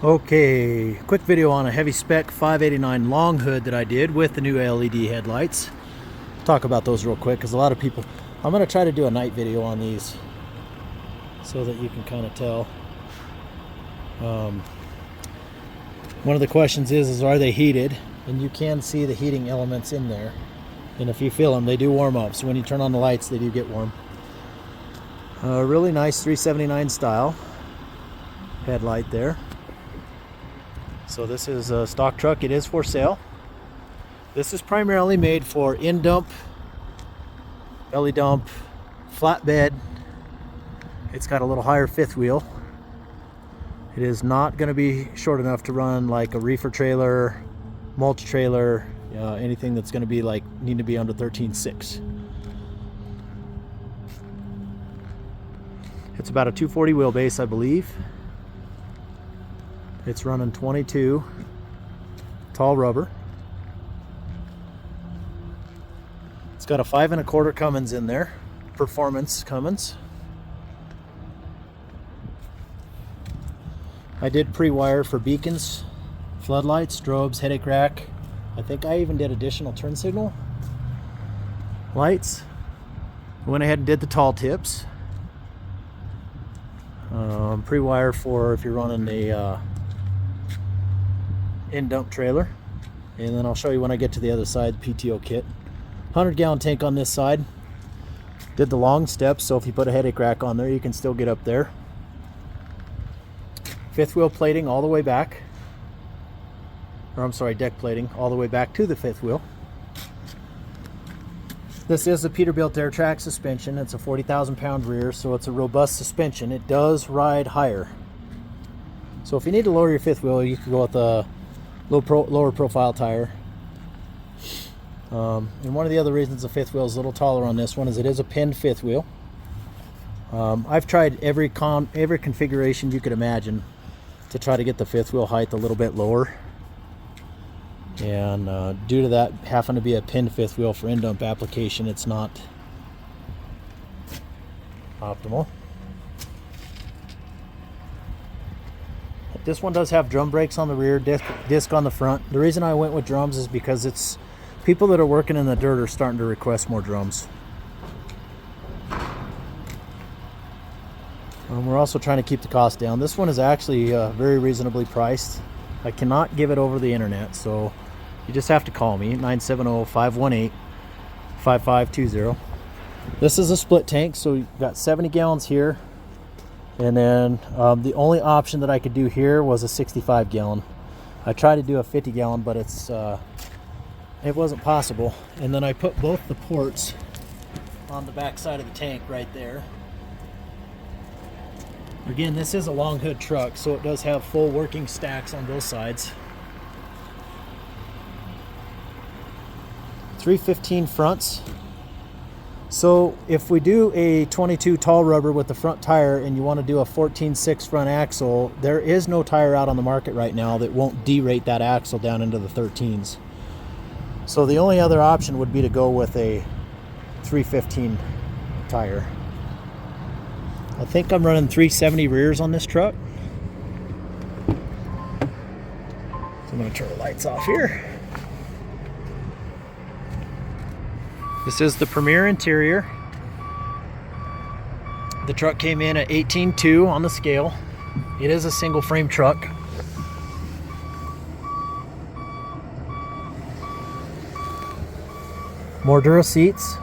Okay, quick video on a heavy spec 589 long hood that I did with the new LED headlights. Talk about those real quick because a lot of people, I'm going to try to do a night video on these so that you can kind of tell. One of the questions is are they heated? And you can see the heating elements in there, and if you feel them, they do warm up. So when you turn on the lights, they do get warm. Really nice 379 style headlight there. So this is a stock truck. It is for sale. This is primarily made for in dump, belly dump, flatbed. It's got a little higher fifth wheel. It is not going to be short enough to run like a reefer trailer, mulch trailer, anything that's going to be like need to be under 13.6. It's about a 240 wheelbase, I believe. It's running 22 tall rubber. It's got a 5 1/4 Cummins in there, performance Cummins. I did pre-wire for beacons, floodlights, strobes, headache rack. I think I even did additional turn signal lights. Went ahead and did the tall tips. Pre-wire for if you're running a in-dump trailer. And then I'll show you when I get to the other side, PTO kit. 100-gallon tank on this side. Did the long steps, so if you put a headache rack on there, you can still get up there. Fifth wheel plating all the way back. Or I'm sorry, deck plating all the way back to the fifth wheel. This is a Peterbilt air track suspension. It's a 40,000 pound rear, so it's a robust suspension. It does ride higher. So if you need to lower your fifth wheel, you can go with a lower profile tire. And one of the other reasons the fifth wheel is a little taller on this one is it is a pinned fifth wheel. I've tried every configuration you could imagine to try to get the fifth wheel height a little bit lower. And due to that having to be a pinned fifth wheel for in-dump application, it's not optimal. This one does have drum brakes on the rear, disc on the front. The reason I went with drums is because it's people that are working in the dirt are starting to request more drums. We're also trying to keep the cost down. This one is actually very reasonably priced. I cannot give it over the internet, so you just have to call me, 970-518-5520. This is a split tank, so you've got 70 gallons here. And then the only option that I could do here was a 65 gallon. I tried to do a 50 gallon, but it wasn't possible. And then I put both the ports on the back side of the tank right there. Again, this is a long hood truck, so it does have full working stacks on both sides. 315 fronts. So if we do a 22 tall rubber with the front tire and you want to do a 14.6 front axle, there is no tire out on the market right now that won't derate that axle down into the 13s. So the only other option would be to go with a 315 tire. I think I'm running 370 rears on this truck. So I'm going to turn the lights off here. This is the Premier interior. The truck came in at 18.2 on the scale. It is a single frame truck. More Dura seats.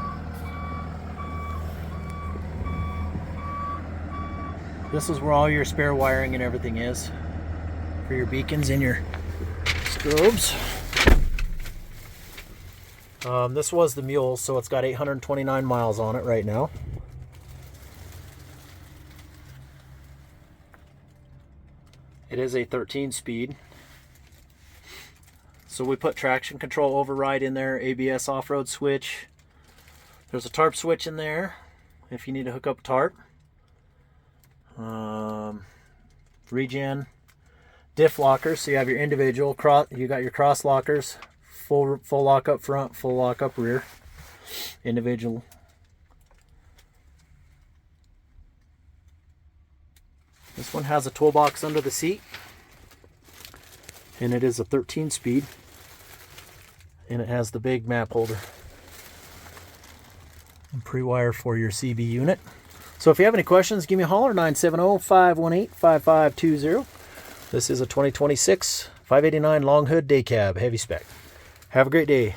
This is where all your spare wiring and everything is for your beacons and your strobes. This was the mule, so it's got 829 miles on it right now. It is a 13 speed. So we put traction control override in there, ABS off-road switch. There's a tarp switch in there if you need to hook up tarp. Regen diff lockers, so you have your individual you got your cross lockers, full lock up front, full lock up rear, individual. This one has a toolbox under the seat. and it is a 13 speed, and it has the big map holder and pre-wire for your CB unit. So if you have any questions, give me a holler, 970-518-5520. This is a 2026 589 long hood day cab heavy spec. Have a great day.